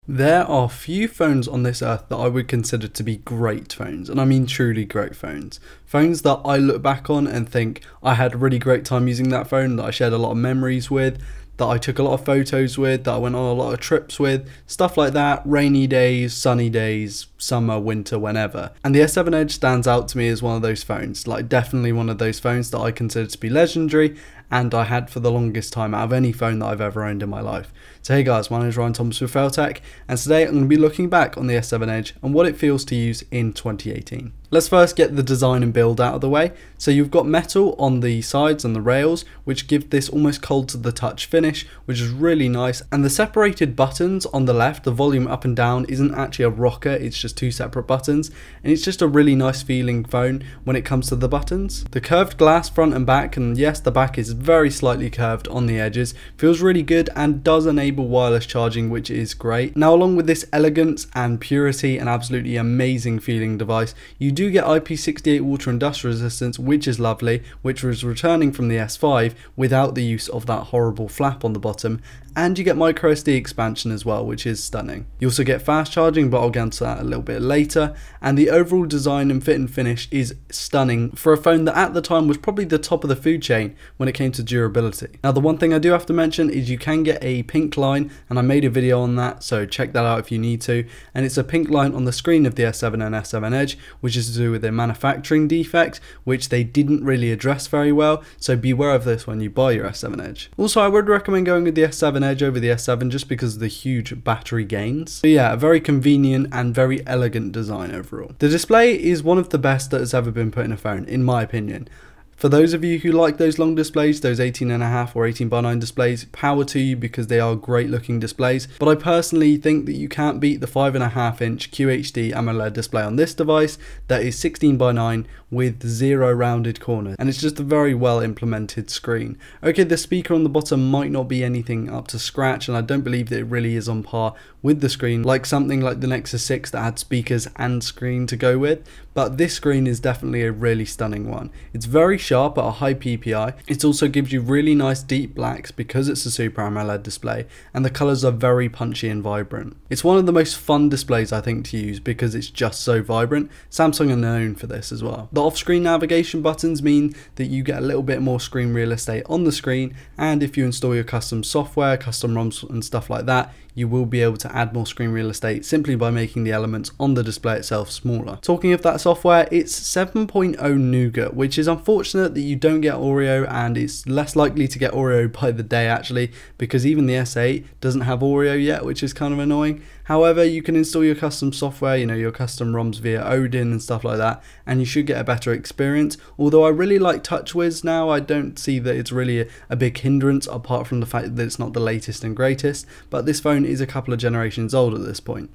There are few phones on this earth that I would consider to be great phones, and I mean truly great phones. Phones that I look back on and think I had a really great time using that phone, that I shared a lot of memories with, that I took a lot of photos with, that I went on a lot of trips with, stuff like that, rainy days, sunny days, summer, winter, whenever. And the S7 Edge stands out to me as one of those phones, like definitely one of those phones that I consider to be legendary, and I had for the longest time out of any phone that I've ever owned in my life. So hey guys, my name is Ryan Thomas with Failtech, and today I'm going to be looking back on the S7 Edge and what it feels to use in 2018. Let's first get the design and build out of the way. So you've got metal on the sides and the rails, which give this almost cold to the touch finish, which is really nice. And the separated buttons on the left, the volume up and down, isn't actually a rocker, it's just two separate buttons. And it's just a really nice feeling phone when it comes to the buttons. The curved glass front and back, and yes, the back is very slightly curved on the edges, feels really good and does enable wireless charging, which is great. Now, along with this elegance and purity and absolutely amazing feeling device, you do get IP68 water and dust resistance, which is lovely, which was returning from the S5 without the use of that horrible flap on the bottom. And you get microSD expansion as well, which is stunning. You also get fast charging, but I'll get into that a little bit later. And the overall design and fit and finish is stunning for a phone that at the time was probably the top of the food chain when it came to durability. Now, the one thing I do have to mention is you can get a pink line, and I made a video on that, so check that out if you need to. And it's a pink line on the screen of the S7 and S7 Edge, which is to do with a manufacturing defect, which they didn't really address very well, so beware of this when you buy your S7 Edge. Also, I would recommend going with the S7 Edge over the S7 just because of the huge battery gains. But yeah, a very convenient and very elegant design overall. The display is one of the best that has ever been put in a phone, in my opinion. For those of you who like those long displays, those 18.5 or 18:9 displays, power to you because they are great looking displays. But I personally think that you can't beat the 5.5 inch QHD AMOLED display on this device that is 16:9 with 0 rounded corners. And it's just a very well implemented screen. Okay, the speaker on the bottom might not be anything up to scratch, and I don't believe that it really is on par with the screen, like something like the Nexus 6 that had speakers and screen to go with. But this screen is definitely a really stunning one. It's very sharp at a high PPI. It also gives you really nice deep blacks because it's a Super AMOLED display, and the colours are very punchy and vibrant. It's one of the most fun displays I think to use because it's just so vibrant. Samsung are known for this as well. The off-screen navigation buttons mean that you get a little bit more screen real estate on the screen, and if you install your custom software, custom ROMs and stuff like that, you will be able to add more screen real estate simply by making the elements on the display itself smaller. Talking of that software, it's 7.0 Nougat, which is unfortunate that you don't get Oreo, and it's less likely to get Oreo by the day actually, because even the S8 doesn't have Oreo yet, which is kind of annoying. However, you can install your custom software, your custom ROMs via Odin and stuff like that, and you should get a better experience. Although I really like TouchWiz now, I don't see that it's really a big hindrance apart from the fact that it's not the latest and greatest, but this phone is a couple of generations old at this point.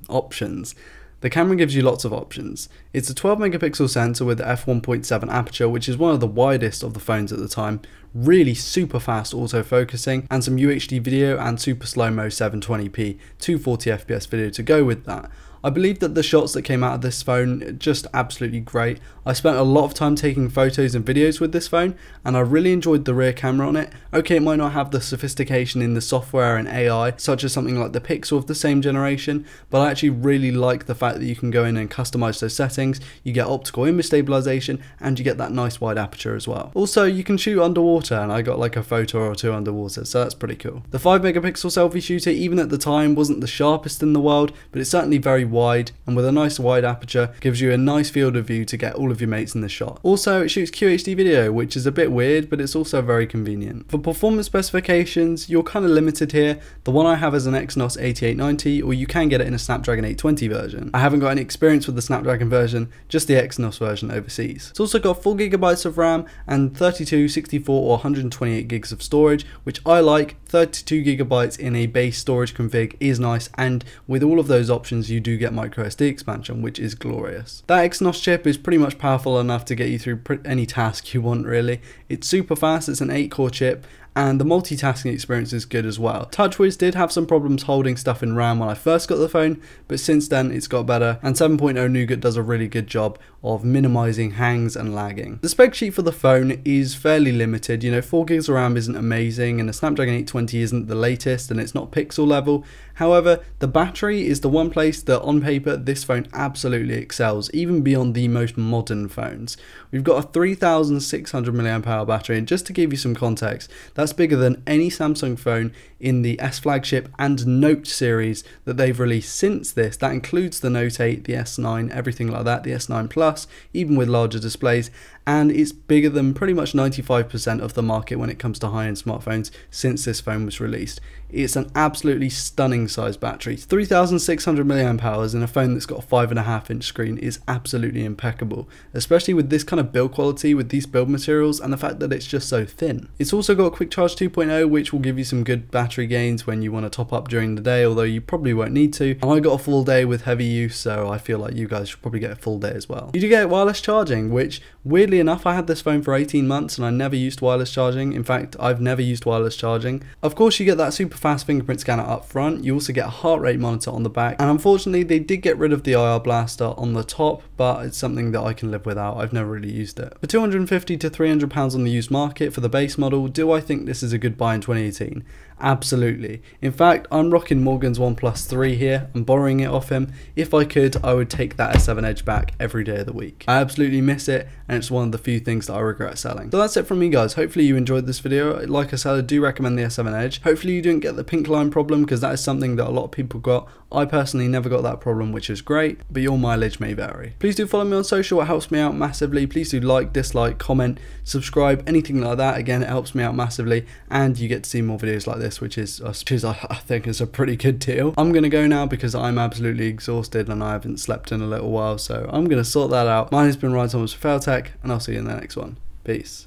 Options. The camera gives you lots of options. It's a 12 megapixel sensor with f1.7 aperture, which is one of the widest of the phones at the time, really super fast autofocusing, and some UHD video and super slow-mo 720p 240 fps video to go with that. I believe that the shots that came out of this phone are just absolutely great. I spent a lot of time taking photos and videos with this phone, and I really enjoyed the rear camera on it. Okay, it might not have the sophistication in the software and AI, such as something like the Pixel of the same generation, but I actually really like the fact that you can go in and customize those settings. You get optical image stabilization, and you get that nice wide aperture as well. Also, you can shoot underwater, and I got like a photo or two underwater, so that's pretty cool. The 5 megapixel selfie shooter, even at the time, wasn't the sharpest in the world, but it's certainly very wide, and with a nice wide aperture gives you a nice field of view to get all of your mates in the shot. Also, it shoots QHD video, which is a bit weird, but it's also very convenient. For performance specifications, you're kind of limited here. The one I have is an Exynos 8890, or you can get it in a Snapdragon 820 version. I haven't got any experience with the Snapdragon version, just the Exynos version overseas. It's also got 4 GB of RAM and 32, 64 or 128 gigs of storage, which I like. 32 GB in a base storage config is nice, and with all of those options you do get microSD expansion, which is glorious. That Exynos chip is pretty much powerful enough to get you through any task you want really. It's super fast, it's an 8-core chip, and the multitasking experience is good as well. TouchWiz did have some problems holding stuff in RAM when I first got the phone, but since then it's got better, and 7.0 Nougat does a really good job of minimizing hangs and lagging. The spec sheet for the phone is fairly limited. 4 gigs of RAM isn't amazing, and the Snapdragon 820 isn't the latest, and it's not pixel level. However, the battery is the one place that on paper this phone absolutely excels, even beyond the most modern phones. We've got a 3600 mAh battery, and just to give you some context, that's bigger than any Samsung phone in the S flagship and Note series that they've released since this. That includes the Note 8, the S9, everything like that, the S9 Plus, even with larger displays, and it's bigger than pretty much 95% of the market when it comes to high-end smartphones since this phone was released. It's an absolutely stunning size battery. 3600 mAh in a phone that's got a 5.5-inch screen is absolutely impeccable, especially with this kind of build quality, with these build materials, and the fact that it's just so thin. It's also got Quick Charge 2.0, which will give you some good battery gains when you want to top up during the day, although you probably won't need to. And I got a full day with heavy use, so I feel like you guys should probably get a full day as well. You do get wireless charging, which weirdly enough, I had this phone for 18 months and I never used wireless charging. In fact, I've never used wireless charging. Of course, you get that super fast fingerprint scanner up front. You also get a heart rate monitor on the back. And unfortunately, they did get rid of the IR blaster on the top, but it's something that I can live without. I've never really used it. For £250 to £300 on the used market for the base model, do I think this is a good buy in 2018? Absolutely. In fact, I'm rocking Morgan's OnePlus 3 here. I'm borrowing it off him. If I could, I would take that S7 Edge back every day of the week. I absolutely miss it, and it's one of the few things that I regret selling. So that's it from me, guys. Hopefully you enjoyed this video. Like I said, I do recommend the S7 Edge. Hopefully you didn't get the pink line problem, because that is something that a lot of people got. I personally never got that problem, which is great, but your mileage may vary. Please do follow me on social. It helps me out massively. Please do like, dislike, comment, subscribe, anything like that. Again, it helps me out massively, and you get to see more videos like this, which is I think is a pretty good deal. I'm gonna go now because I'm absolutely exhausted and I haven't slept in a little while, so I'm gonna sort that out. Mine has been Ryan Thomas for Failtech, and I'll see you in the next one. Peace.